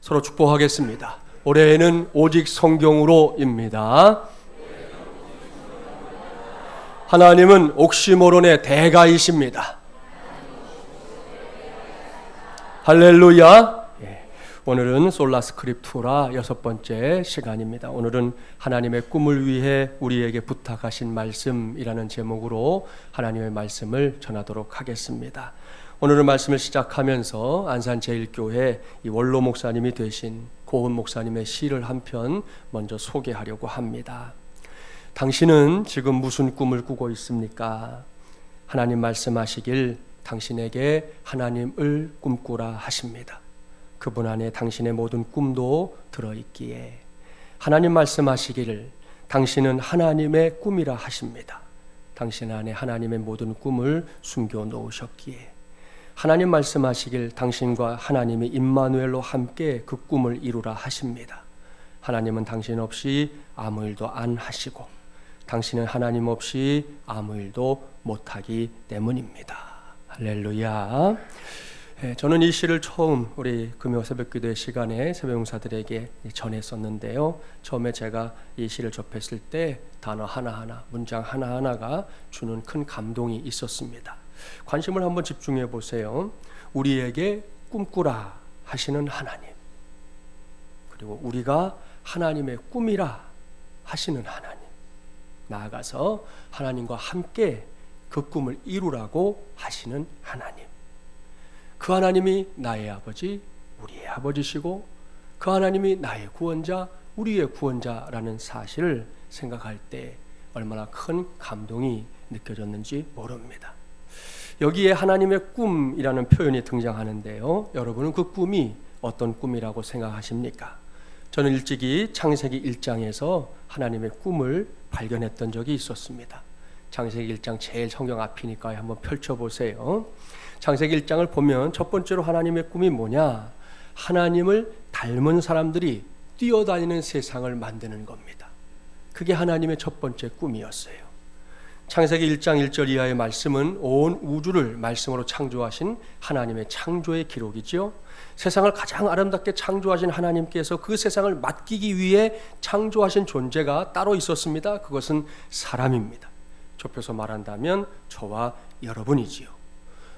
서로 축복하겠습니다. 올해에는 오직 성경으로입니다. 하나님은 옥시모론의 대가이십니다. 할렐루야. 오늘은 솔라스크립투라 6번째 시간입니다. 오늘은 하나님의 꿈을 위해 우리에게 부탁하신 말씀이라는 제목으로 하나님의 말씀을 전하도록 하겠습니다. 오늘은 말씀을 시작하면서 안산제일교회 이 원로 목사님이 되신 고은 목사님의 시를 한 편 먼저 소개하려고 합니다. 당신은 지금 무슨 꿈을 꾸고 있습니까? 하나님 말씀하시길 당신에게 하나님을 꿈꾸라 하십니다. 그분 안에 당신의 모든 꿈도 들어있기에 하나님 말씀하시기를 당신은 하나님의 꿈이라 하십니다. 당신 안에 하나님의 모든 꿈을 숨겨 놓으셨기에 하나님 말씀하시길 당신과 하나님이 임마누엘로 함께 그 꿈을 이루라 하십니다. 하나님은 당신 없이 아무 일도 안 하시고 당신은 하나님 없이 아무 일도 못하기 때문입니다. 할렐루야. 저는 이 시를 처음 우리 금요 새벽기도의 시간에 새벽용사들에게 전했었는데요. 처음에 제가 이 시를 접했을 때 단어 하나하나, 문장 하나하나가 주는 큰 감동이 있었습니다. 관심을 한번 집중해 보세요. 우리에게 꿈꾸라 하시는 하나님, 그리고 우리가 하나님의 꿈이라 하시는 하나님, 나아가서 하나님과 함께 그 꿈을 이루라고 하시는 하나님, 그 하나님이 나의 아버지, 우리의 아버지시고 그 하나님이 나의 구원자, 우리의 구원자라는 사실을 생각할 때 얼마나 큰 감동이 느껴졌는지 모릅니다. 여기에 하나님의 꿈이라는 표현이 등장하는데요. 여러분은 그 꿈이 어떤 꿈이라고 생각하십니까? 저는 일찍이 창세기 1장에서 하나님의 꿈을 발견했던 적이 있었습니다. 창세기 1장 제일 성경 앞이니까 한번 펼쳐보세요. 창세기 1장을 보면 첫 번째로 하나님의 꿈이 뭐냐? 하나님을 닮은 사람들이 뛰어다니는 세상을 만드는 겁니다. 그게 하나님의 첫 번째 꿈이었어요. 창세기 1장 1절 이하의 말씀은 온 우주를 말씀으로 창조하신 하나님의 창조의 기록이죠. 세상을 가장 아름답게 창조하신 하나님께서 그 세상을 맡기기 위해 창조하신 존재가 따로 있었습니다. 그것은 사람입니다. 좁혀서 말한다면 저와 여러분이지요.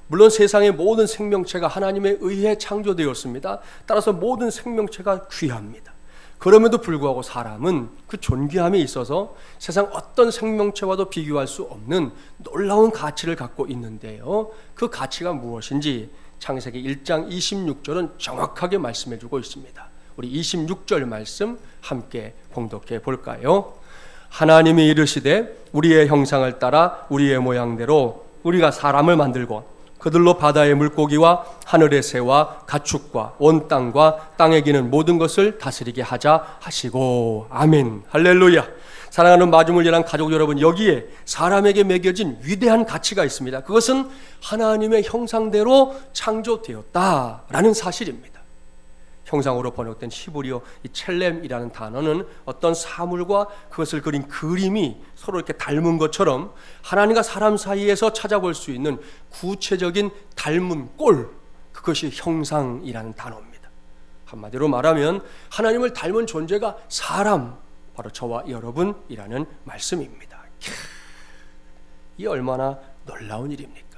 물론 세상의 모든 생명체가 하나님에 의해 창조되었습니다. 따라서 모든 생명체가 귀합니다. 그럼에도 불구하고 사람은 그 존귀함에 있어서 세상 어떤 생명체와도 비교할 수 없는 놀라운 가치를 갖고 있는데요. 그 가치가 무엇인지 창세기 1장 26절은 정확하게 말씀해 주고 있습니다. 우리 26절 말씀 함께 봉독해 볼까요? 하나님이 이르시되 우리의 형상을 따라 우리의 모양대로 우리가 사람을 만들고 그들로 바다의 물고기와 하늘의 새와 가축과 온 땅과 땅에 기는 모든 것을 다스리게 하자 하시고. 아멘. 할렐루야. 사랑하는 마주물리랑 가족 여러분, 여기에 사람에게 매겨진 위대한 가치가 있습니다. 그것은 하나님의 형상대로 창조되었다라는 사실입니다. 형상으로 번역된 히브리어 이 첼렘이라는 단어는 어떤 사물과 그것을 그린 그림이 서로 이렇게 닮은 것처럼 하나님과 사람 사이에서 찾아볼 수 있는 구체적인 닮은 꼴, 그것이 형상이라는 단어입니다. 한마디로 말하면 하나님을 닮은 존재가 사람, 바로 저와 여러분이라는 말씀입니다. 이 얼마나 놀라운 일입니까?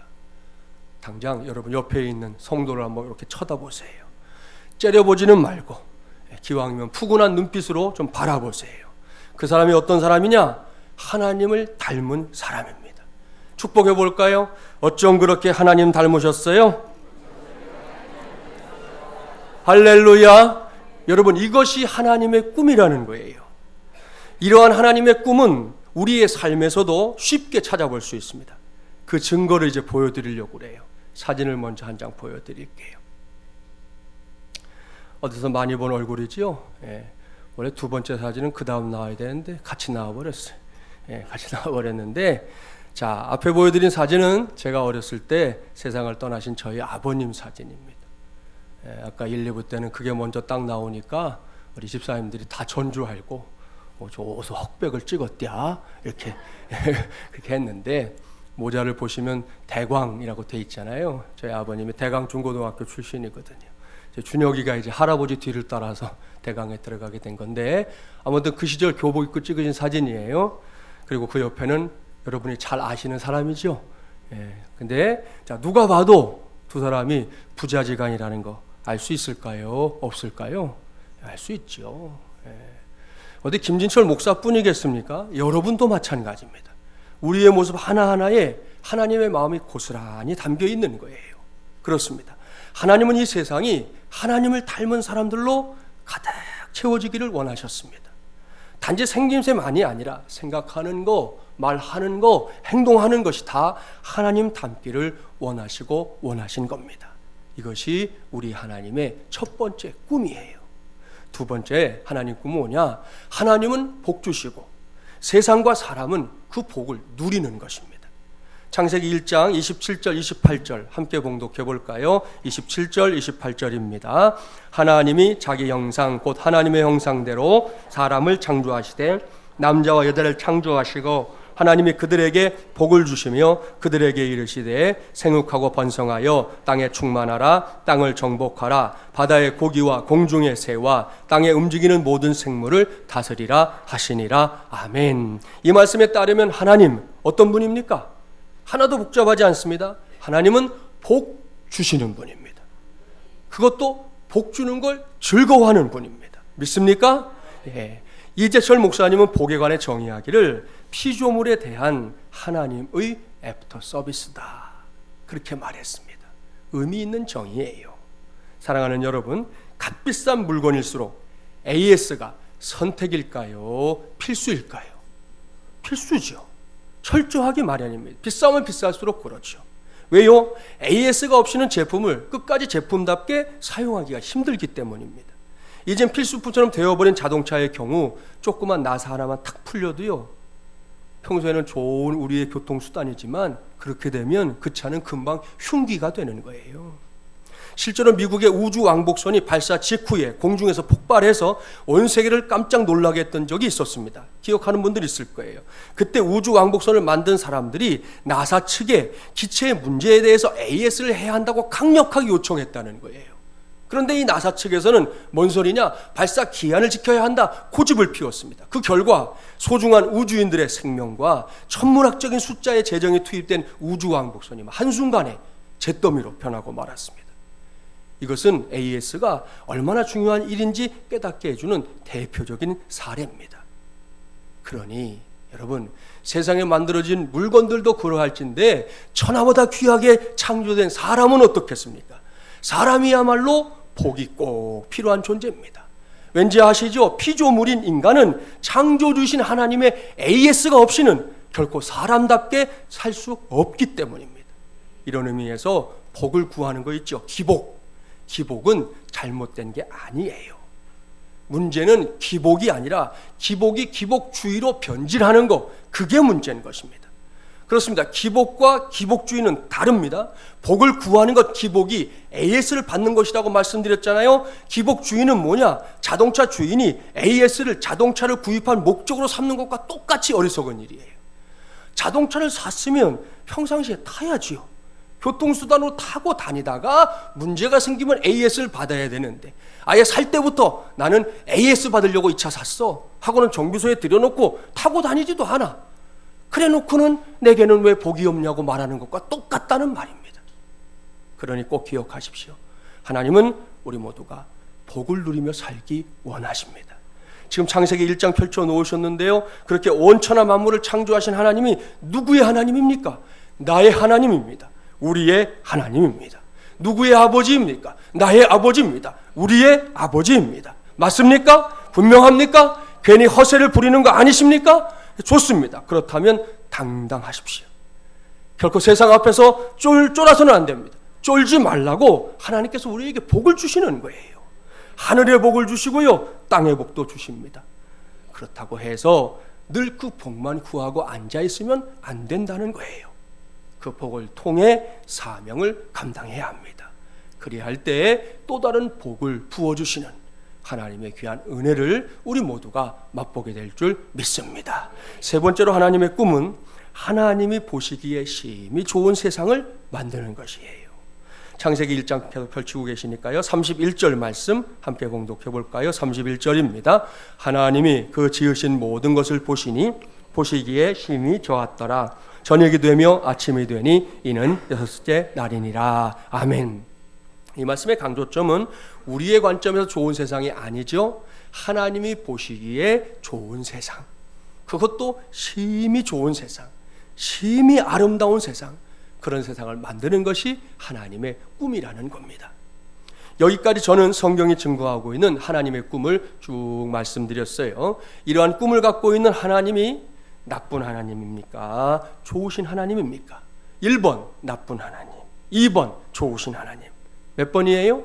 당장 여러분 옆에 있는 성도를 한번 이렇게 쳐다보세요. 째려보지는 말고 기왕이면 푸근한 눈빛으로 좀 바라보세요. 그 사람이 어떤 사람이냐? 하나님을 닮은 사람입니다. 축복해 볼까요? 어쩜 그렇게 하나님 닮으셨어요? 할렐루야. 여러분, 이것이 하나님의 꿈이라는 거예요. 이러한 하나님의 꿈은 우리의 삶에서도 쉽게 찾아볼 수 있습니다. 그 증거를 이제 보여드리려고 그래요. 사진을 먼저 한 장 보여드릴게요. 어디서 많이 본 얼굴이지요? 원래 두 번째 사진은 그 다음 나와야 되는데 같이 나와버렸어요. 같이 나와버렸는데, 자, 앞에 보여드린 사진은 제가 어렸을 때 세상을 떠나신 저희 아버님 사진입니다. 아까 1, 2부 때는 그게 먼저 딱 나오니까 우리 집사님들이 다 전주하고 저 어디서 흑백을 찍었냐 이렇게 그렇게 했는데, 모자를 보시면 대광이라고 돼 있잖아요. 저희 아버님이 대광 중고등학교 출신이거든요. 준혁이가 이제 할아버지 뒤를 따라서 대강에 들어가게 된 건데, 아무튼 그 시절 교복 입고 찍으신 사진이에요. 그리고 그 옆에는 여러분이 잘 아시는 사람이죠. 근데 자, 누가 봐도 두 사람이 부자지간이라는 거 알 수 있을까요? 없을까요? 알 수 있죠. 어디 김진철 목사뿐이겠습니까? 여러분도 마찬가지입니다. 우리의 모습 하나하나에 하나님의 마음이 고스란히 담겨 있는 거예요. 그렇습니다. 하나님은 이 세상이 하나님을 닮은 사람들로 가득 채워지기를 원하셨습니다. 단지 생김새만이 아니라 생각하는 거, 말하는 거, 행동하는 것이 다 하나님 닮기를 원하시고 원하신 겁니다. 이것이 우리 하나님의 첫 번째 꿈이에요. 두 번째 하나님 꿈은 뭐냐? 하나님은 복 주시고 세상과 사람은 그 복을 누리는 것입니다. 창세기 1장 27절 28절 함께 봉독해 볼까요? 27절 28절입니다. 하나님이 자기 형상 곧 하나님의 형상대로 사람을 창조하시되 남자와 여자를 창조하시고 하나님이 그들에게 복을 주시며 그들에게 이르시되 생육하고 번성하여 땅에 충만하라. 땅을 정복하라. 바다의 고기와 공중의 새와 땅에 움직이는 모든 생물을 다스리라 하시니라. 아멘. 이 말씀에 따르면 하나님 어떤 분입니까? 하나도 복잡하지 않습니다. 하나님은 복 주시는 분입니다. 그것도 복 주는 걸 즐거워하는 분입니다. 믿습니까? 예. 이재철 목사님은 복에 관해 정의하기를 피조물에 대한 하나님의 애프터 서비스다, 그렇게 말했습니다. 의미 있는 정의예요. 사랑하는 여러분, 값비싼 물건일수록 AS가 선택일까요? 필수일까요? 필수죠. 철저하게 마련입니다. 비싸면 비쌀수록 그렇죠. 왜요? AS가 없이는 제품을 끝까지 제품답게 사용하기가 힘들기 때문입니다. 이젠 필수품처럼 되어버린 자동차의 경우 조그만 나사 하나만 탁 풀려도요, 평소에는 좋은 우리의 교통수단이지만 그렇게 되면 그 차는 금방 흉기가 되는 거예요. 실제로 미국의 우주왕복선이 발사 직후에 공중에서 폭발해서 온 세계를 깜짝 놀라게 했던 적이 있었습니다. 기억하는 분들 있을 거예요. 그때 우주왕복선을 만든 사람들이 나사 측에 기체의 문제에 대해서 AS를 해야 한다고 강력하게 요청했다는 거예요. 그런데 이 나사 측에서는 뭔 소리냐, 발사 기한을 지켜야 한다, 고집을 피웠습니다. 그 결과 소중한 우주인들의 생명과 천문학적인 숫자의 재정이 투입된 우주왕복선이 한순간에 잿더미로 변하고 말았습니다. 이것은 AS가 얼마나 중요한 일인지 깨닫게 해주는 대표적인 사례입니다. 그러니 여러분, 세상에 만들어진 물건들도 그러할진데 천하보다 귀하게 창조된 사람은 어떻겠습니까? 사람이야말로 복이 꼭 필요한 존재입니다. 왠지 아시죠? 피조물인 인간은 창조주신 하나님의 AS가 없이는 결코 사람답게 살 수 없기 때문입니다. 이런 의미에서 복을 구하는 거 있죠. 기복. 기복은 잘못된 게 아니에요. 문제는 기복이 아니라 기복이 기복주의로 변질하는 거, 그게 문제인 것입니다. 그렇습니다. 기복과 기복주의는 다릅니다. 복을 구하는 것, 기복이 AS를 받는 것이라고 말씀드렸잖아요. 기복주의는 뭐냐? 자동차 주인이 AS를 자동차를 구입한 목적으로 삼는 것과 똑같이 어리석은 일이에요. 자동차를 샀으면 평상시에 타야지요. 교통수단으로 타고 다니다가 문제가 생기면 AS를 받아야 되는데, 아예 살 때부터 나는 AS 받으려고 이 차 샀어 하고는 정비소에 들여놓고 타고 다니지도 않아. 그래 놓고는 내게는 왜 복이 없냐고 말하는 것과 똑같다는 말입니다. 그러니 꼭 기억하십시오. 하나님은 우리 모두가 복을 누리며 살기 원하십니다. 지금 창세기 1장 펼쳐 놓으셨는데요, 그렇게 온 천하 만물을 창조하신 하나님이 누구의 하나님입니까? 나의 하나님입니다. 우리의 하나님입니다. 누구의 아버지입니까? 나의 아버지입니다. 우리의 아버지입니다. 맞습니까? 분명합니까? 괜히 허세를 부리는 거 아니십니까? 좋습니다. 그렇다면 당당하십시오. 결코 세상 앞에서 쫄아서는 안 됩니다. 쫄지 말라고 하나님께서 우리에게 복을 주시는 거예요. 하늘의 복을 주시고요, 땅의 복도 주십니다. 그렇다고 해서 늘 그 복만 구하고 앉아있으면 안 된다는 거예요. 그 복을 통해 사명을 감당해야 합니다. 그리할 때에 또 다른 복을 부어주시는 하나님의 귀한 은혜를 우리 모두가 맛보게 될 줄 믿습니다. 세 번째로 하나님의 꿈은 하나님이 보시기에 심히 좋은 세상을 만드는 것이에요. 창세기 1장 계속 펼치고 계시니까요. 31절 말씀 함께 봉독해 볼까요? 31절입니다. 하나님이 그 지으신 모든 것을 보시니 보시기에 심히 좋았더라. 저녁이 되며 아침이 되니 이는 여섯째 날이니라. 아멘. 이 말씀의 강조점은 우리의 관점에서 좋은 세상이 아니죠. 하나님이 보시기에 좋은 세상, 그것도 심히 좋은 세상, 심히 아름다운 세상, 그런 세상을 만드는 것이 하나님의 꿈이라는 겁니다. 여기까지 저는 성경이 증거하고 있는 하나님의 꿈을 쭉 말씀드렸어요. 이러한 꿈을 갖고 있는 하나님이 나쁜 하나님입니까? 좋으신 하나님입니까? 1번 나쁜 하나님, 2번 좋으신 하나님. 몇 번이에요?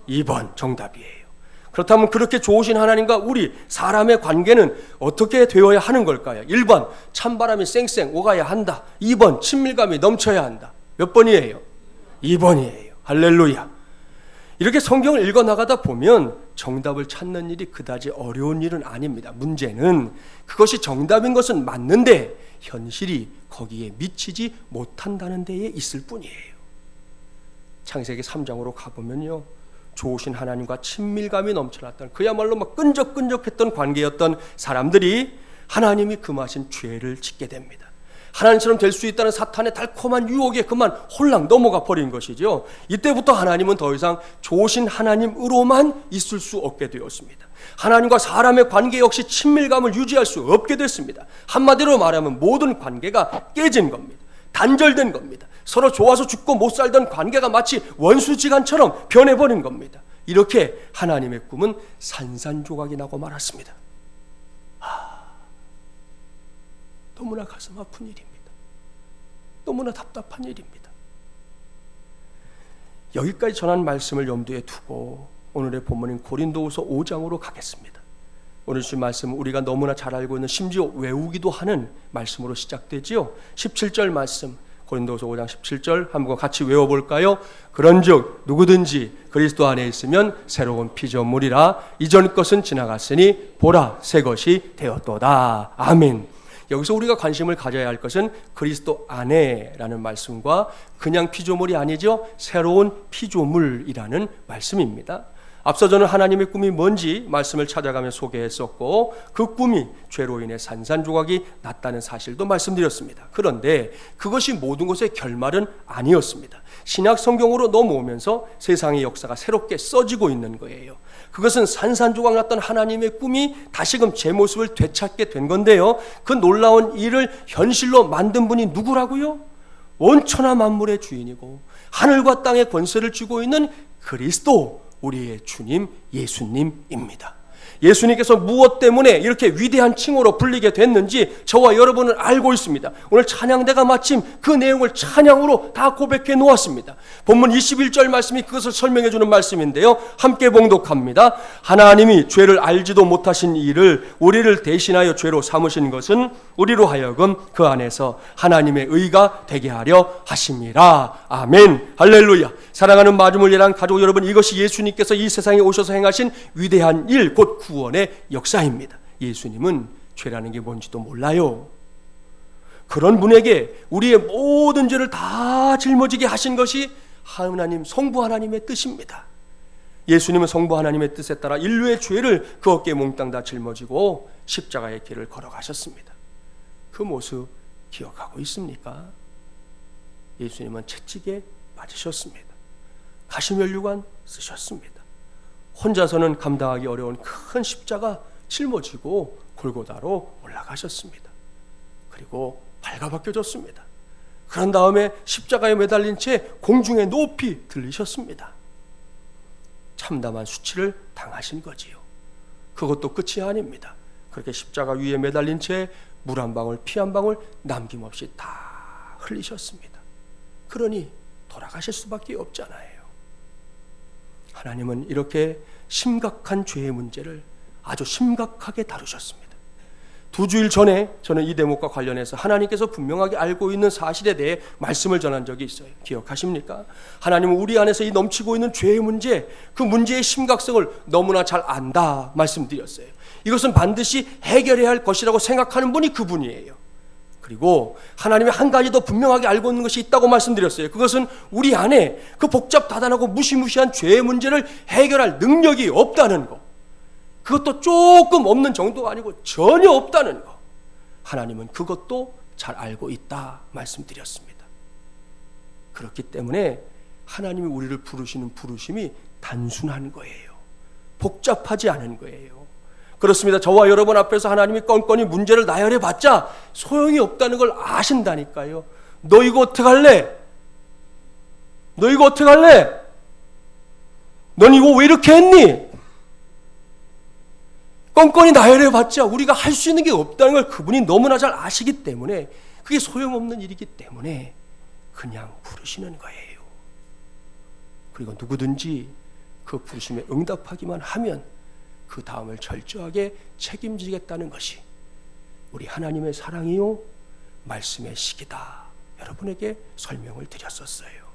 2번 정답이에요. 그렇다면 그렇게 좋으신 하나님과 우리 사람의 관계는 어떻게 되어야 하는 걸까요? 1번 찬바람이 쌩쌩 오가야 한다. 2번 친밀감이 넘쳐야 한다. 몇 번이에요? 2번이에요. 할렐루야. 이렇게 성경을 읽어나가다 보면 정답을 찾는 일이 그다지 어려운 일은 아닙니다. 문제는 그것이 정답인 것은 맞는데 현실이 거기에 미치지 못한다는 데에 있을 뿐이에요. 창세기 3장으로 가보면요, 좋으신 하나님과 친밀감이 넘쳐났던, 그야말로 막 끈적끈적했던 관계였던 사람들이 하나님이 금하신 죄를 짓게 됩니다. 하나님처럼 될 수 있다는 사탄의 달콤한 유혹에 그만 홀랑 넘어가 버린 것이죠. 이때부터 하나님은 더 이상 좋으신 하나님으로만 있을 수 없게 되었습니다. 하나님과 사람의 관계 역시 친밀감을 유지할 수 없게 됐습니다. 한마디로 말하면 모든 관계가 깨진 겁니다. 단절된 겁니다. 서로 좋아서 죽고 못 살던 관계가 마치 원수지간처럼 변해버린 겁니다. 이렇게 하나님의 꿈은 산산조각이 나고 말았습니다. 너무나 가슴 아픈 일입니다. 너무나 답답한 일입니다. 여기까지 전한 말씀을 염두에 두고 오늘의 본문인 고린도후서 5장으로 가겠습니다. 오늘 주신 말씀은 우리가 너무나 잘 알고 있는, 심지어 외우기도 하는 말씀으로 시작되지요. 17절 말씀, 고린도후서 5장 17절 한번 같이 외워볼까요? 그런즉 누구든지 그리스도 안에 있으면 새로운 피조물이라, 이전 것은 지나갔으니 보라 새 것이 되었도다. 아멘. 여기서 우리가 관심을 가져야 할 것은 그리스도 안에라는 말씀과 그냥 피조물이 아니죠, 새로운 피조물이라는 말씀입니다. 앞서 저는 하나님의 꿈이 뭔지 말씀을 찾아가며 소개했었고, 그 꿈이 죄로 인해 산산조각이 났다는 사실도 말씀드렸습니다. 그런데 그것이 모든 것의 결말은 아니었습니다. 신약 성경으로 넘어오면서 세상의 역사가 새롭게 써지고 있는 거예요. 그것은 산산조각 났던 하나님의 꿈이 다시금 제 모습을 되찾게 된 건데요, 그 놀라운 일을 현실로 만든 분이 누구라고요? 원천하 만물의 주인이고 하늘과 땅의 권세를 쥐고 있는 그리스도, 우리의 주님 예수님입니다. 예수님께서 무엇 때문에 이렇게 위대한 칭호로 불리게 됐는지 저와 여러분은 알고 있습니다. 오늘 찬양대가 마침 그 내용을 찬양으로 다 고백해 놓았습니다. 본문 21절 말씀이 그것을 설명해 주는 말씀인데요, 함께 봉독합니다. 하나님이 죄를 알지도 못하신 이를 우리를 대신하여 죄로 삼으신 것은 우리로 하여금 그 안에서 하나님의 의가 되게 하려 하심이라. 아멘. 할렐루야. 사랑하는 마주물리랑 가족 여러분, 이것이 예수님께서 이 세상에 오셔서 행하신 위대한 일, 곧 구원의 역사입니다. 예수님은 죄라는 게 뭔지도 몰라요. 그런 분에게 우리의 모든 죄를 다 짊어지게 하신 것이 하나님, 성부 하나님의 뜻입니다. 예수님은 성부 하나님의 뜻에 따라 인류의 죄를 그 어깨에 몽땅 다 짊어지고 십자가의 길을 걸어가셨습니다. 그 모습 기억하고 있습니까? 예수님은 채찍에 맞으셨습니다. 가시면류관 쓰셨습니다. 혼자서는 감당하기 어려운 큰 십자가 짊어지고 골고다로 올라가셨습니다. 그리고 발가벗겨졌습니다. 그런 다음에 십자가에 매달린 채 공중에 높이 들리셨습니다. 참담한 수치를 당하신 거지요. 그것도 끝이 아닙니다. 그렇게 십자가 위에 매달린 채 물 한 방울, 피 한 방울 남김없이 다 흘리셨습니다. 그러니 돌아가실 수밖에 없잖아요. 하나님은 이렇게 심각한 죄의 문제를 아주 심각하게 다루셨습니다. 2주일 전에 저는 이 대목과 관련해서 하나님께서 분명하게 알고 있는 사실에 대해 말씀을 전한 적이 있어요. 기억하십니까? 하나님은 우리 안에서 이 넘치고 있는 죄의 문제, 그 문제의 심각성을 너무나 잘 안다 말씀드렸어요. 이것은 반드시 해결해야 할 것이라고 생각하는 분이 그분이에요. 그리고 하나님이 한 가지 더 분명하게 알고 있는 것이 있다고 말씀드렸어요. 그것은 우리 안에 그 복잡다단하고 무시무시한 죄의 문제를 해결할 능력이 없다는 것. 그것도 조금 없는 정도가 아니고 전혀 없다는 것. 하나님은 그것도 잘 알고 있다 말씀드렸습니다. 그렇기 때문에 하나님이 우리를 부르시는 부르심이 단순한 거예요. 복잡하지 않은 거예요. 그렇습니다. 저와 여러분 앞에서 하나님이 건건이 문제를 나열해 봤자 소용이 없다는 걸 아신다니까요. 너 이거 어떡할래? 너 이거 어떡할래? 넌 이거 왜 이렇게 했니? 건건이 나열해 봤자 우리가 할 수 있는 게 없다는 걸 그분이 너무나 잘 아시기 때문에, 그게 소용없는 일이기 때문에 그냥 부르시는 거예요. 그리고 누구든지 그 부르심에 응답하기만 하면 그 다음을 철저하게 책임지겠다는 것이 우리 하나님의 사랑이요 말씀의 시기다. 여러분에게 설명을 드렸었어요.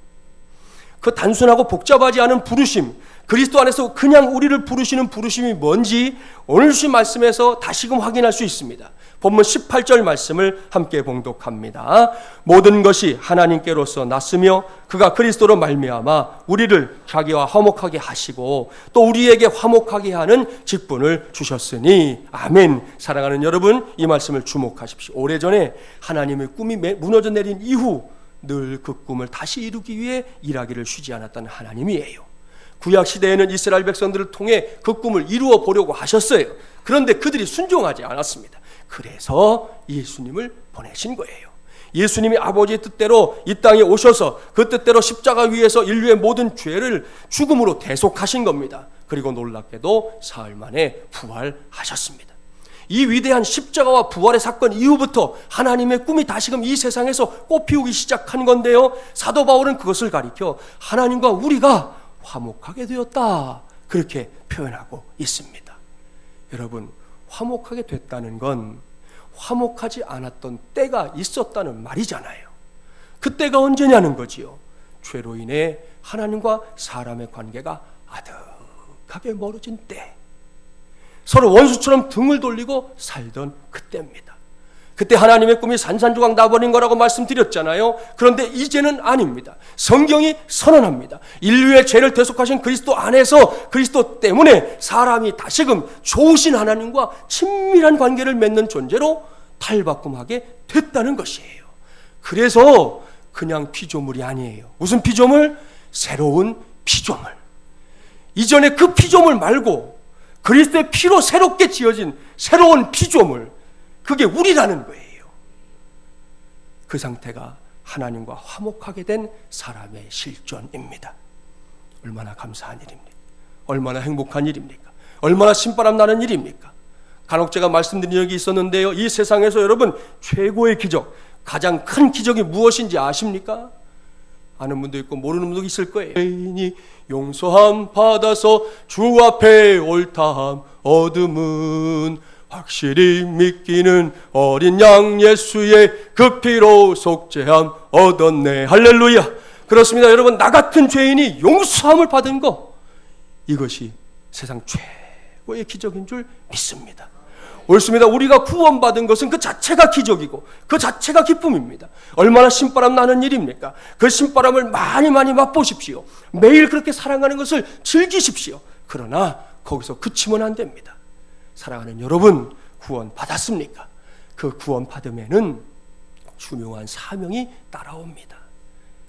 그 단순하고 복잡하지 않은 부르심, 그리스도 안에서 그냥 우리를 부르시는 부르심이 뭔지 오늘 주신 말씀에서 다시금 확인할 수 있습니다. 본문 18절 말씀을 함께 봉독합니다. 모든 것이 하나님께로서 났으며 그가 그리스도로 말미암아 우리를 자기와 화목하게 하시고 또 우리에게 화목하게 하는 직분을 주셨으니 아멘. 사랑하는 여러분, 이 말씀을 주목하십시오. 오래전에 하나님의 꿈이 무너져 내린 이후 늘 그 꿈을 다시 이루기 위해 일하기를 쉬지 않았던 하나님이에요. 구약 시대에는 이스라엘 백성들을 통해 그 꿈을 이루어 보려고 하셨어요. 그런데 그들이 순종하지 않았습니다. 그래서 예수님을 보내신 거예요. 예수님이 아버지의 뜻대로 이 땅에 오셔서 그 뜻대로 십자가 위에서 인류의 모든 죄를 죽음으로 대속하신 겁니다. 그리고 놀랍게도 사흘 만에 부활하셨습니다. 이 위대한 십자가와 부활의 사건 이후부터 하나님의 꿈이 다시금 이 세상에서 꽃피우기 시작한 건데요, 사도 바울은 그것을 가리켜 하나님과 우리가 화목하게 되었다, 그렇게 표현하고 있습니다. 여러분, 화목하게 됐다는 건 화목하지 않았던 때가 있었다는 말이잖아요. 그 때가 언제냐는 거지요. 죄로 인해 하나님과 사람의 관계가 아득하게 멀어진 때, 서로 원수처럼 등을 돌리고 살던 그때입니다. 그때 하나님의 꿈이 산산조각 나버린 거라고 말씀드렸잖아요. 그런데 이제는 아닙니다. 성경이 선언합니다. 인류의 죄를 대속하신 그리스도 안에서, 그리스도 때문에 사람이 다시금 좋으신 하나님과 친밀한 관계를 맺는 존재로 탈바꿈하게 됐다는 것이에요. 그래서 그냥 피조물이 아니에요. 무슨 피조물? 새로운 피조물. 이전에 그 피조물 말고 그리스도의 피로 새롭게 지어진 새로운 피조물, 그게 우리라는 거예요. 그 상태가 하나님과 화목하게 된 사람의 실존입니다. 얼마나 감사한 일입니까? 얼마나 행복한 일입니까? 얼마나 신바람 나는 일입니까? 간혹 제가 말씀드린 적이 있었는데요, 이 세상에서 여러분 최고의 기적, 가장 큰 기적이 무엇인지 아십니까? 아는 분도 있고 모르는 분도 있을 거예요. 죄인이 용서함 받아서 주 앞에 옳다함 얻음은 확실히 믿기는 어린 양 예수의 그 피로 속죄함 얻었네. 할렐루야. 그렇습니다. 여러분, 나 같은 죄인이 용서함을 받은 거, 이것이 세상 최고의 기적인 줄 믿습니다. 옳습니다. 우리가 구원받은 것은 그 자체가 기적이고 그 자체가 기쁨입니다. 얼마나 신바람 나는 일입니까? 그 신바람을 많이 맛보십시오. 매일 그렇게 사랑하는 것을 즐기십시오. 그러나 거기서 그치면 안 됩니다. 사랑하는 여러분, 구원 받았습니까? 그 구원 받음에는 중요한 사명이 따라옵니다.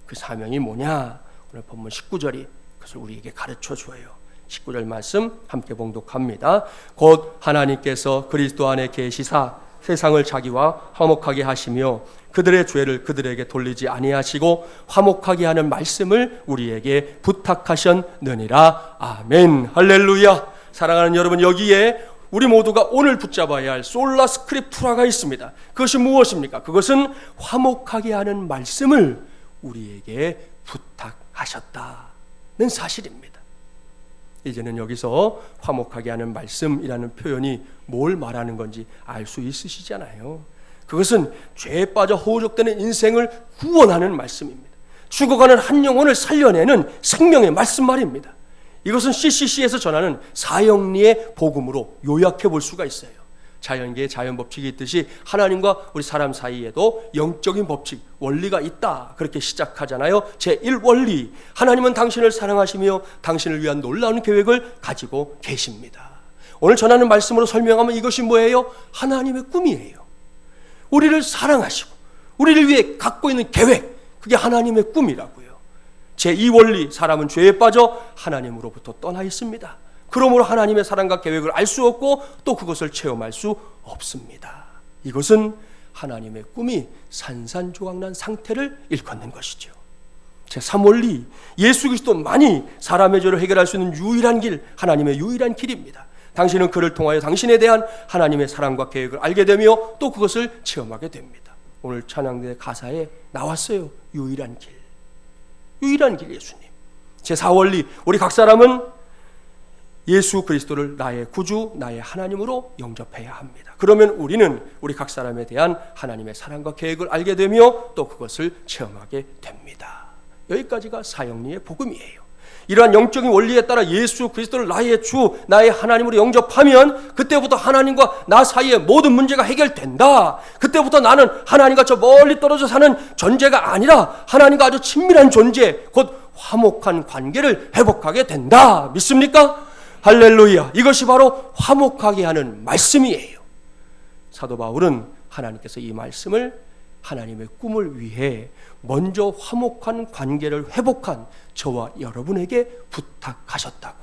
그 사명이 뭐냐? 오늘 본문 19절이 그것을 우리에게 가르쳐 줘요. 19절 말씀 함께 봉독합니다. 곧 하나님께서 그리스도 안에 계시사 세상을 자기와 화목하게 하시며 그들의 죄를 그들에게 돌리지 아니하시고 화목하게 하는 말씀을 우리에게 부탁하셨느니라. 아멘. 할렐루야. 사랑하는 여러분, 여기에 우리 모두가 오늘 붙잡아야 할 솔라 스크립투라가 있습니다. 그것이 무엇입니까? 그것은 화목하게 하는 말씀을 우리에게 부탁하셨다는 사실입니다. 이제는 여기서 화목하게 하는 말씀이라는 표현이 뭘 말하는 건지 알 수 있으시잖아요. 그것은 죄에 빠져 허우적대는 인생을 구원하는 말씀입니다. 죽어가는 한 영혼을 살려내는 생명의 말씀 말입니다. 이것은 CCC에서 전하는 사형리의 복음으로 요약해 볼 수가 있어요. 자연계의 자연 법칙이 있듯이 하나님과 우리 사람 사이에도 영적인 법칙, 원리가 있다. 그렇게 시작하잖아요. 제1원리, 하나님은 당신을 사랑하시며 당신을 위한 놀라운 계획을 가지고 계십니다. 오늘 전하는 말씀으로 설명하면 이것이 뭐예요? 하나님의 꿈이에요. 우리를 사랑하시고 우리를 위해 갖고 있는 계획, 그게 하나님의 꿈이라고요. 제2원리, 사람은 죄에 빠져 하나님으로부터 떠나 있습니다. 그러므로 하나님의 사랑과 계획을 알 수 없고 또 그것을 체험할 수 없습니다. 이것은 하나님의 꿈이 산산조각난 상태를 일컫는 것이죠. 제3원리, 예수 그리스도만이 사람의 죄를 해결할 수 있는 유일한 길, 하나님의 유일한 길입니다. 당신은 그를 통하여 당신에 대한 하나님의 사랑과 계획을 알게 되며 또 그것을 체험하게 됩니다. 오늘 찬양대 가사에 나왔어요. 유일한 길, 유일한 길 예수님. 제4원리, 우리 각 사람은 예수 그리스도를 나의 구주, 나의 하나님으로 영접해야 합니다. 그러면 우리는 우리 각 사람에 대한 하나님의 사랑과 계획을 알게 되며 또 그것을 체험하게 됩니다. 여기까지가 사형리의 복음이에요. 이러한 영적인 원리에 따라 예수 그리스도를 나의 주, 나의 하나님으로 영접하면 그때부터 하나님과 나 사이의 모든 문제가 해결된다. 그때부터 나는 하나님과 저 멀리 떨어져 사는 존재가 아니라 하나님과 아주 친밀한 존재, 곧 화목한 관계를 회복하게 된다. 믿습니까? 할렐루야. 이것이 바로 화목하게 하는 말씀이에요. 사도 바울은 하나님께서 이 말씀을 하나님의 꿈을 위해 먼저 화목한 관계를 회복한 저와 여러분에게 부탁하셨다고,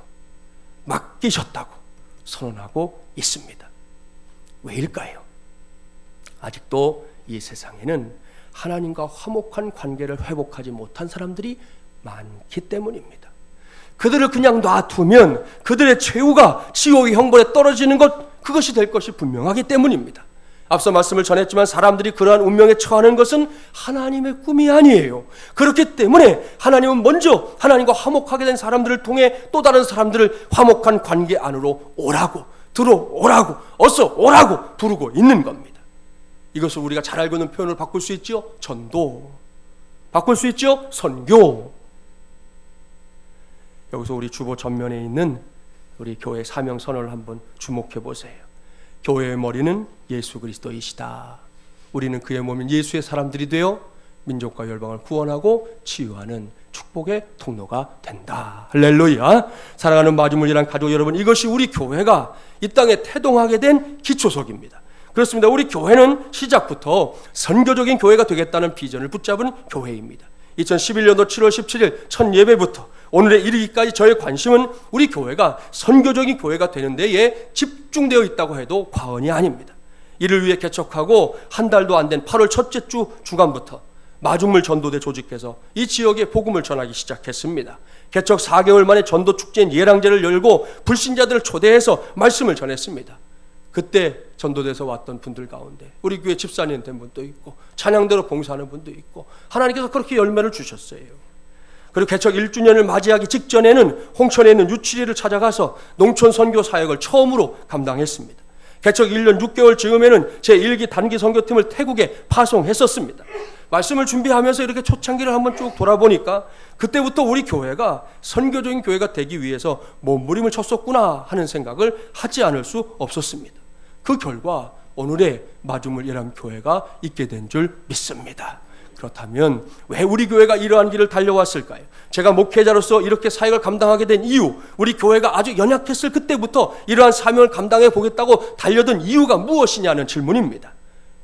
맡기셨다고 선언하고 있습니다. 왜일까요? 아직도 이 세상에는 하나님과 화목한 관계를 회복하지 못한 사람들이 많기 때문입니다. 그들을 그냥 놔두면 그들의 최후가 지옥의 형벌에 떨어지는 것, 그것이 될 것이 분명하기 때문입니다. 앞서 말씀을 전했지만 사람들이 그러한 운명에 처하는 것은 하나님의 꿈이 아니에요. 그렇기 때문에 하나님은 먼저 하나님과 화목하게 된 사람들을 통해 또 다른 사람들을 화목한 관계 안으로 오라고, 들어오라고, 어서 오라고 부르고 있는 겁니다. 이것을 우리가 잘 알고 있는 표현을 바꿀 수 있죠. 전도. 바꿀 수 있죠. 선교. 여기서 우리 주보 전면에 있는 우리 교회 사명 선언을 한번 주목해 보세요. 교회의 머리는 예수 그리스도이시다. 우리는 그의 몸인 예수의 사람들이 되어 민족과 열방을 구원하고 치유하는 축복의 통로가 된다. 할렐루야. 사랑하는 마주물이란 가족 여러분, 이것이 우리 교회가 이 땅에 태동하게 된 기초석입니다. 그렇습니다. 우리 교회는 시작부터 선교적인 교회가 되겠다는 비전을 붙잡은 교회입니다. 2011년도 7월 17일 첫 예배부터 오늘에 이르기까지 저의 관심은 우리 교회가 선교적인 교회가 되는 데에 집중되어 있다고 해도 과언이 아닙니다. 이를 위해 개척하고 한 달도 안 된 8월 첫째 주 주간부터 마중물 전도대 조직해서 이 지역에 복음을 전하기 시작했습니다. 개척 4개월 만에 전도 축제인 예랑제를 열고 불신자들을 초대해서 말씀을 전했습니다. 그때 전도대에서 왔던 분들 가운데 우리 교회 집사님 된 분도 있고 찬양대로 봉사하는 분도 있고 하나님께서 그렇게 열매를 주셨어요. 그리고 개척 1주년을 맞이하기 직전에는 홍천에 있는 유치리를 찾아가서 농촌 선교 사역을 처음으로 감당했습니다. 개척 1년 6개월 즈음에는 제1기 단기 선교팀을 태국에 파송했었습니다. 말씀을 준비하면서 이렇게 초창기를 한번 쭉 돌아보니까 그때부터 우리 교회가 선교적인 교회가 되기 위해서 몸부림을 쳤었구나 하는 생각을 하지 않을 수 없었습니다. 그 결과 오늘의 마중물 예람교회가 있게 된 줄 믿습니다. 그렇다면 왜 우리 교회가 이러한 길을 달려왔을까요? 제가 목회자로서 이렇게 사역을 감당하게 된 이유, 우리 교회가 아주 연약했을 그때부터 이러한 사명을 감당해 보겠다고 달려든 이유가 무엇이냐는 질문입니다.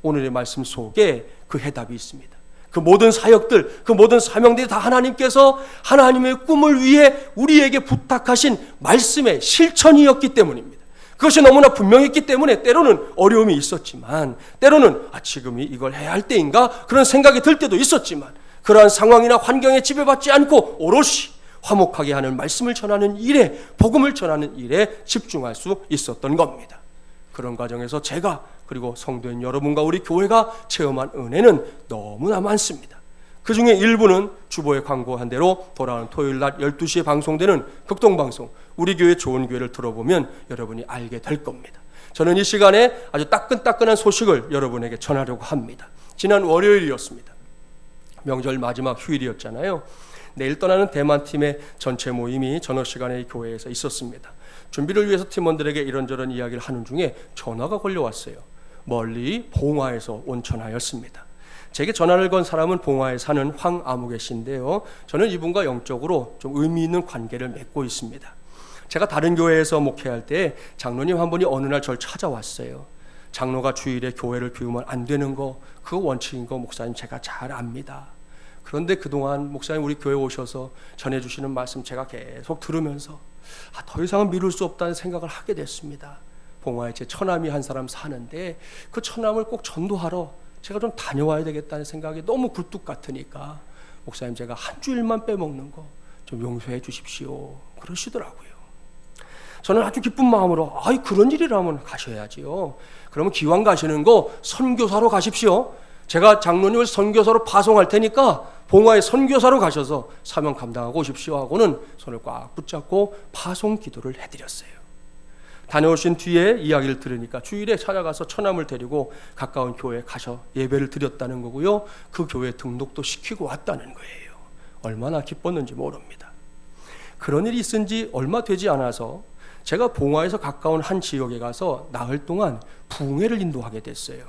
오늘의 말씀 속에 그 해답이 있습니다. 그 모든 사역들, 그 모든 사명들이 다 하나님께서 하나님의 꿈을 위해 우리에게 부탁하신 말씀의 실천이었기 때문입니다. 그것이 너무나 분명했기 때문에 때로는 어려움이 있었지만, 때로는 지금이 이걸 해야 할 때인가 그런 생각이 들 때도 있었지만, 그러한 상황이나 환경에 지배받지 않고 오롯이 화목하게 하는 말씀을 전하는 일에, 복음을 전하는 일에 집중할 수 있었던 겁니다. 그런 과정에서 제가 그리고 성도인 여러분과 우리 교회가 체험한 은혜는 너무나 많습니다. 그 중에 일부는 주보에 광고한 대로 돌아오는 토요일 낮 12시에 방송되는 극동방송 우리 교회 좋은 교회를 들어보면 여러분이 알게 될 겁니다. 저는 이 시간에 아주 따끈따끈한 소식을 여러분에게 전하려고 합니다. 지난 월요일이었습니다. 명절 마지막 휴일이었잖아요. 내일 떠나는 대만팀의 전체 모임이 저녁 시간에 이 교회에서 있었습니다. 준비를 위해서 팀원들에게 이런저런 이야기를 하는 중에 전화가 걸려왔어요. 멀리 봉화에서 온 전화였습니다. 제게 전화를 건 사람은 봉화에 사는 황아무개 씨인데요. 저는 이분과 영적으로 좀 의미 있는 관계를 맺고 있습니다. 제가 다른 교회에서 목회할 때 장로님 한 분이 어느 날 저를 찾아왔어요. 장로가 주일에 교회를 비우면 안 되는 거, 그거 원칙인 거 목사님 제가 잘 압니다. 그런데 그동안 목사님 우리 교회 오셔서 전해주시는 말씀 제가 계속 들으면서 더 이상은 미룰 수 없다는 생각을 하게 됐습니다. 봉화에 제 처남이 한 사람 사는데 그 처남을 꼭 전도하러 제가 좀 다녀와야 되겠다는 생각이 너무 굴뚝 같으니까 목사님 제가 한 주일만 빼먹는 거 좀 용서해 주십시오 그러시더라고요. 저는 아주 기쁜 마음으로 그런 일이라면 가셔야지요. 그러면 기왕 가시는 거 선교사로 가십시오. 제가 장로님을 선교사로 파송할 테니까 봉화에 선교사로 가셔서 사명 감당하고 오십시오 하고는 손을 꽉 붙잡고 파송 기도를 해드렸어요. 다녀오신 뒤에 이야기를 들으니까 주일에 찾아가서 처남을 데리고 가까운 교회에 가셔 예배를 드렸다는 거고요. 그 교회 등록도 시키고 왔다는 거예요. 얼마나 기뻤는지 모릅니다. 그런 일이 있은 지 얼마 되지 않아서 제가 봉화에서 가까운 한 지역에 가서 나흘 동안 부흥회를 인도하게 됐어요.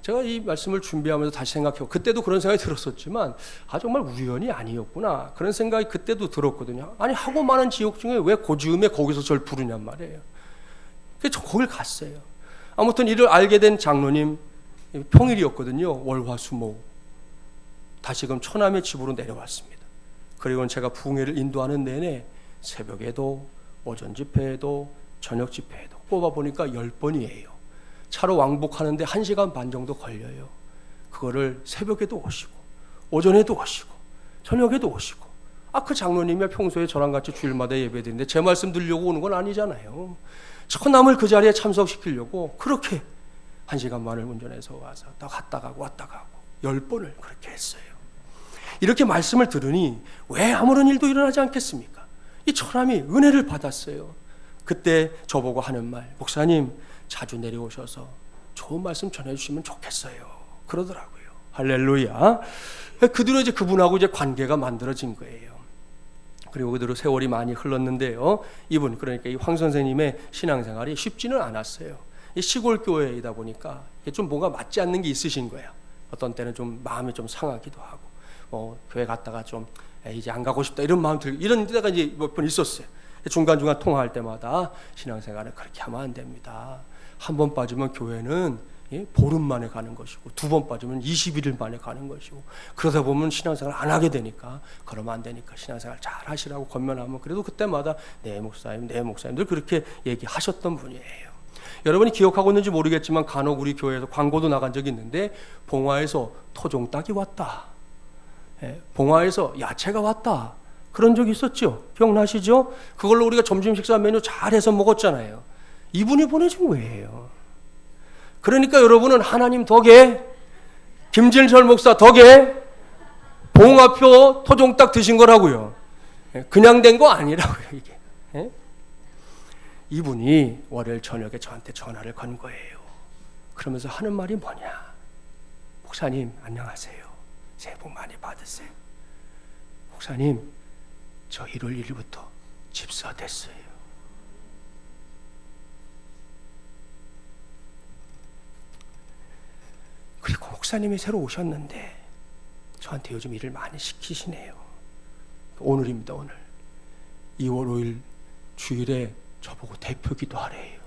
제가 이 말씀을 준비하면서 다시 생각해요. 그때도 그런 생각이 들었었지만 정말 우연이 아니었구나 그런 생각이 그때도 들었거든요. 아니 하고 많은 지역 중에 왜 고지음에 거기서 절 부르냔 말이에요. 그래서 거길 갔어요. 아무튼 이를 알게 된 장로님 평일이었거든요. 월화수목 다시금 처남의 집으로 내려왔습니다. 그리고는 제가 부흥회를 인도하는 내내 새벽에도 오전 집회에도 저녁 집회에도 뽑아보니까 10번이에요. 차로 왕복하는데 1시간 반 정도 걸려요. 그거를 새벽에도 오시고 오전에도 오시고 저녁에도 오시고 그 장로님이 평소에 저랑 같이 주일마다 예배드리는데 제 말씀 들으려고 오는 건 아니잖아요. 처남을 그 자리에 참석시키려고 그렇게 1시간 반을 운전해서 와서 왔다 가고 왔다 가고 10번을 그렇게 했어요. 이렇게 말씀을 들으니 왜 아무런 일도 일어나지 않겠습니까? 이 처남이 은혜를 받았어요. 그때 저보고 하는 말, 목사님 자주 내려오셔서 좋은 말씀 전해주시면 좋겠어요 그러더라고요. 할렐루야. 그 뒤로 이제 그분하고 이제 관계가 만들어진 거예요. 그리고 그대로 세월이 많이 흘렀는데요. 이분 그러니까 이 황 선생님의 신앙생활이 쉽지는 않았어요. 이 시골 교회이다 보니까 좀 뭔가 맞지 않는 게 있으신 거예요. 어떤 때는 좀 마음이 좀 상하기도 하고 교회 갔다가 좀 이제 안 가고 싶다 이런 마음 들고 이런 때가 이제 몇 번 있었어요. 중간중간 통화할 때마다 신앙생활을 그렇게 하면 안 됩니다. 한 번 빠지면 교회는 보름 만에 가는 것이고 2번 빠지면 21일 만에 가는 것이고 그러다 보면 신앙생활 안 하게 되니까 그러면 안 되니까 신앙생활 잘 하시라고 권면하면 그래도 그때마다 네 목사님 늘 그렇게 얘기하셨던 분이에요. 여러분이 기억하고 있는지 모르겠지만 간혹 우리 교회에서 광고도 나간 적이 있는데 봉화에서 토종닭이 왔다, 봉화에서 야채가 왔다 그런 적이 있었죠. 기억나시죠? 그걸로 우리가 점심 식사 메뉴 잘해서 먹었잖아요. 이분이 보내준 거예요. 그러니까 여러분은 하나님 덕에 김진철 목사 덕에 봉화표 토종닭 드신 거라고요. 그냥 된 거 아니라고요. 이게 이분이 월요일 저녁에 저한테 전화를 건 거예요. 그러면서 하는 말이 뭐냐, 목사님 안녕하세요, 새해 복 많이 받으세요. 목사님 저 1월 1일부터 집사 됐어요. 그리고 목사님이 새로 오셨는데 저한테 요즘 일을 많이 시키시네요. 오늘입니다. 오늘 2월 5일 주일에 저보고 대표기도 하래요.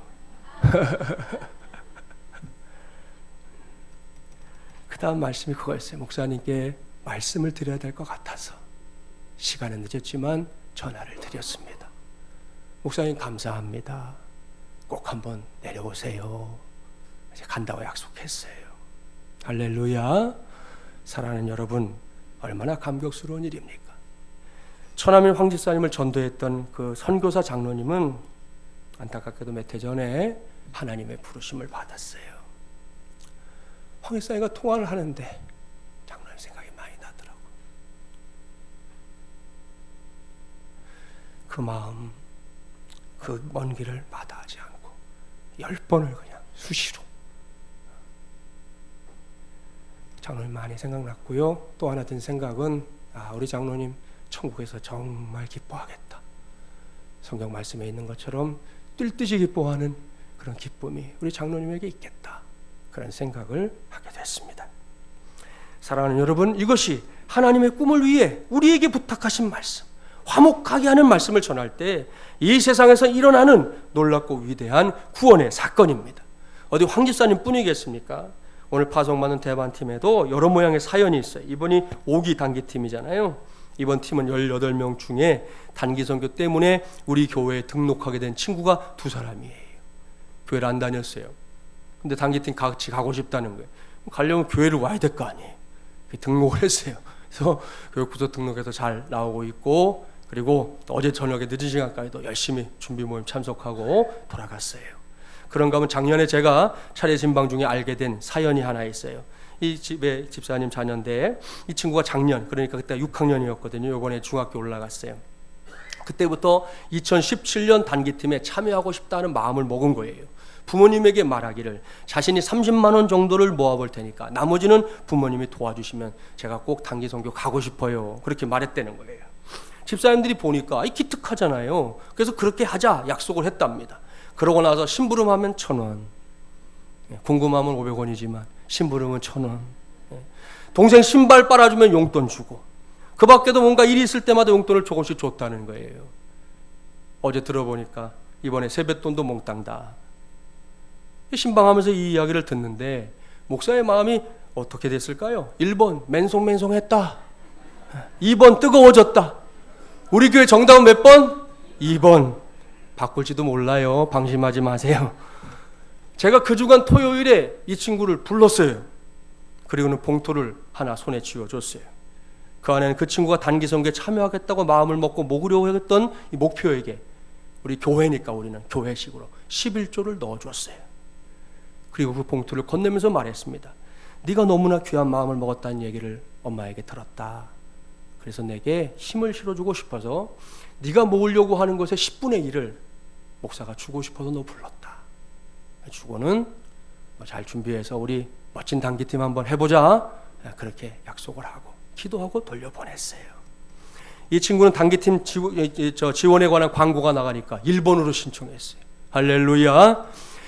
그 다음 말씀이 그거였어요. 목사님께 말씀을 드려야 될 것 같아서 시간은 늦었지만 전화를 드렸습니다. 목사님 감사합니다. 꼭 한번 내려오세요. 이제 간다고 약속했어요. 할렐루야. 사랑하는 여러분, 얼마나 감격스러운 일입니까? 처남인 황 집사님을 전도했던 그 선교사 장로님은 안타깝게도 몇 해 전에 하나님의 부르심을 받았어요. 황 집사님과 통화를 하는데 장로님 생각이 많이 나더라고요. 그 마음, 그 먼 길을 마다하지 않고 10번을 그냥 수시로 장로님 많이 생각났고요. 또 하나 든 생각은 우리 장로님 천국에서 정말 기뻐하겠다. 성경 말씀에 있는 것처럼 뛸 듯이 기뻐하는 그런 기쁨이 우리 장로님에게 있겠다, 그런 생각을 하게 됐습니다. 사랑하는 여러분, 이것이 하나님의 꿈을 위해 우리에게 부탁하신 말씀, 화목하게 하는 말씀을 전할 때 이 세상에서 일어나는 놀랍고 위대한 구원의 사건입니다. 어디 황 집사님 뿐이겠습니까? 오늘 파송받는 대반팀에도 여러 모양의 사연이 있어요. 이번이 5기 단기팀이잖아요. 이번 팀은 18명 중에 단기선교 때문에 우리 교회에 등록하게 된 친구가 2사람이에요. 교회를 안 다녔어요. 근데 단기팀 같이 가고 싶다는 거예요. 가려면 교회를 와야 될 거 아니에요. 등록을 했어요. 그래서 교육부서 등록해서 잘 나오고 있고, 그리고 어제 저녁에 늦은 시간까지도 열심히 준비 모임 참석하고 돌아갔어요. 그런가 하면 작년에 제가 차례 진방 중에 알게 된 사연이 하나 있어요. 이 집에 집사님 자녀인데 이 친구가 작년, 그러니까 그때 6학년이었거든요. 이번에 중학교 올라갔어요. 그때부터 2017년 단기팀에 참여하고 싶다는 마음을 먹은 거예요. 부모님에게 말하기를 자신이 30만 원 정도를 모아볼 테니까 나머지는 부모님이 도와주시면 제가 꼭 단기 선교 가고 싶어요, 그렇게 말했다는 거예요. 집사님들이 보니까 기특하잖아요. 그래서 그렇게 하자 약속을 했답니다. 그러고 나서 심부름하면 1,000원, 궁금하면 500원이지만 심부름은 1,000원, 동생 신발 빨아주면 용돈 주고, 그 밖에도 뭔가 일이 있을 때마다 용돈을 조금씩 줬다는 거예요. 어제 들어보니까 이번에 세뱃돈도 몽땅 다. 신방하면서 이 이야기를 듣는데 목사의 마음이 어떻게 됐을까요? 1번 맨송맨송했다, 2번 뜨거워졌다. 우리 교회 정답은 몇 번? 2번. 바꿀지도 몰라요. 방심하지 마세요. 제가 그 주간 토요일에 이 친구를 불렀어요. 그리고는 봉투를 하나 손에 쥐어줬어요. 그 안에는 그 친구가 단기 선교에 참여하겠다고 마음을 먹고 먹으려고 했던 이 목표에게 우리 교회니까 우리는 교회식으로 11조를 넣어줬어요. 그리고 그 봉투를 건네면서 말했습니다. 네가 너무나 귀한 마음을 먹었다는 얘기를 엄마에게 들었다. 그래서 내게 힘을 실어주고 싶어서 네가 모으려고 하는 것의 10분의 1을 목사가 주고 싶어서 너 불렀다. 주고는 잘 준비해서 우리 멋진 단기팀 한번 해보자, 그렇게 약속을 하고 기도하고 돌려보냈어요. 이 친구는 단기팀 지원에 관한 광고가 나가니까 일본어로 신청했어요. 할렐루야.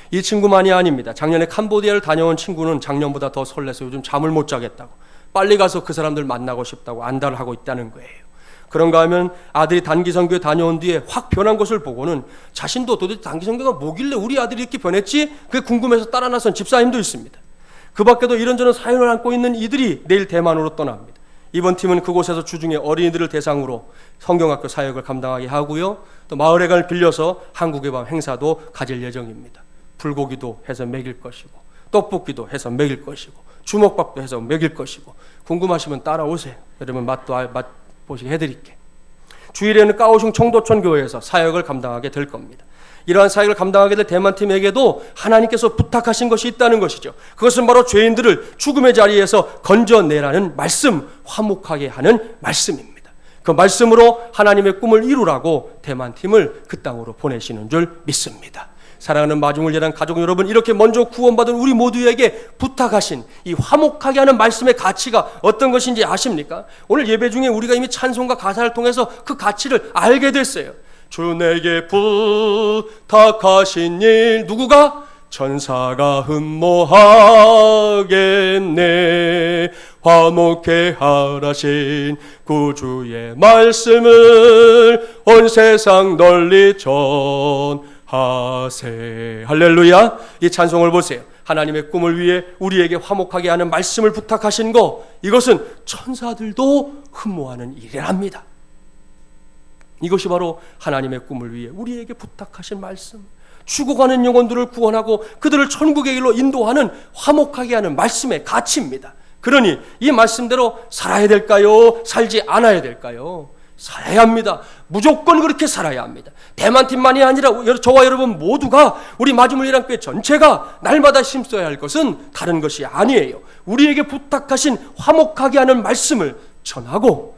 이 친구만이 아닙니다. 작년에 캄보디아를 다녀온 친구는 작년보다 더 설레서 요즘 잠을 못 자겠다고 빨리 가서 그 사람들 만나고 싶다고 안달을 하고 있다는 거예요. 그런가 하면 아들이 단기 선교에 다녀온 뒤에 확 변한 것을 보고는 자신도 도대체 단기 선교가 뭐길래 우리 아들이 이렇게 변했지? 그게 궁금해서 따라 나선 집사님도 있습니다. 그 밖에도 이런저런 사연을 안고 있는 이들이 내일 대만으로 떠납니다. 이번 팀은 그곳에서 주중에 어린이들을 대상으로 성경학교 사역을 감당하게 하고요, 또 마을회관을 빌려서 한국의 밤 행사도 가질 예정입니다. 불고기도 해서 먹일 것이고, 떡볶이도 해서 먹일 것이고, 주먹밥도 해서 먹일 것이고, 궁금하시면 따라오세요. 여러분 맛보시게 해드릴게. 주일에는 까오슝 청도천 교회에서 사역을 감당하게 될 겁니다. 이러한 사역을 감당하게 될 대만팀에게도 하나님께서 부탁하신 것이 있다는 것이죠. 그것은 바로 죄인들을 죽음의 자리에서 건져내라는 말씀, 화목하게 하는 말씀입니다. 그 말씀으로 하나님의 꿈을 이루라고 대만팀을 그 땅으로 보내시는 줄 믿습니다. 사랑하는 마중을 예한 가족 여러분, 이렇게 먼저 구원받은 우리 모두에게 부탁하신 이 화목하게 하는 말씀의 가치가 어떤 것인지 아십니까? 오늘 예배 중에 우리가 이미 찬송과 가사를 통해서 그 가치를 알게 됐어요. 주 내게 부탁하신 일, 누구가? 천사가 흠모하겠네. 화목해 하라신 구주의 말씀을 온 세상 널리 전하세. 할렐루야. 이 찬송을 보세요. 하나님의 꿈을 위해 우리에게 화목하게 하는 말씀을 부탁하신 거, 이것은 천사들도 흠모하는 일이랍니다. 이것이 바로 하나님의 꿈을 위해 우리에게 부탁하신 말씀, 죽어가는 영혼들을 구원하고 그들을 천국의 길로 인도하는 화목하게 하는 말씀의 가치입니다. 그러니 이 말씀대로 살아야 될까요? 살지 않아야 될까요? 살아야 합니다. 무조건 그렇게 살아야 합니다. 대만팀만이 아니라 저와 여러분 모두가, 우리 마주물리랑교회 전체가 날마다 힘써야 할 것은 다른 것이 아니에요. 우리에게 부탁하신 화목하게 하는 말씀을 전하고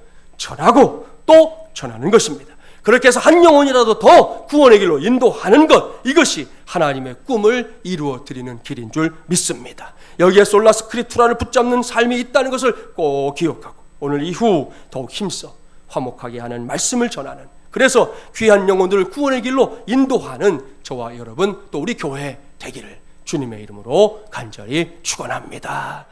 또 전하는 것입니다. 그렇게 해서 한 영혼이라도 더 구원의 길로 인도하는 것, 이것이 하나님의 꿈을 이루어 드리는 길인 줄 믿습니다. 여기에 솔라 스크립투라를 붙잡는 삶이 있다는 것을 꼭 기억하고 오늘 이후 더욱 힘써 화목하게 하는 말씀을 전하는, 그래서 귀한 영혼들을 구원의 길로 인도하는 저와 여러분 또 우리 교회 되기를 주님의 이름으로 간절히 축원합니다.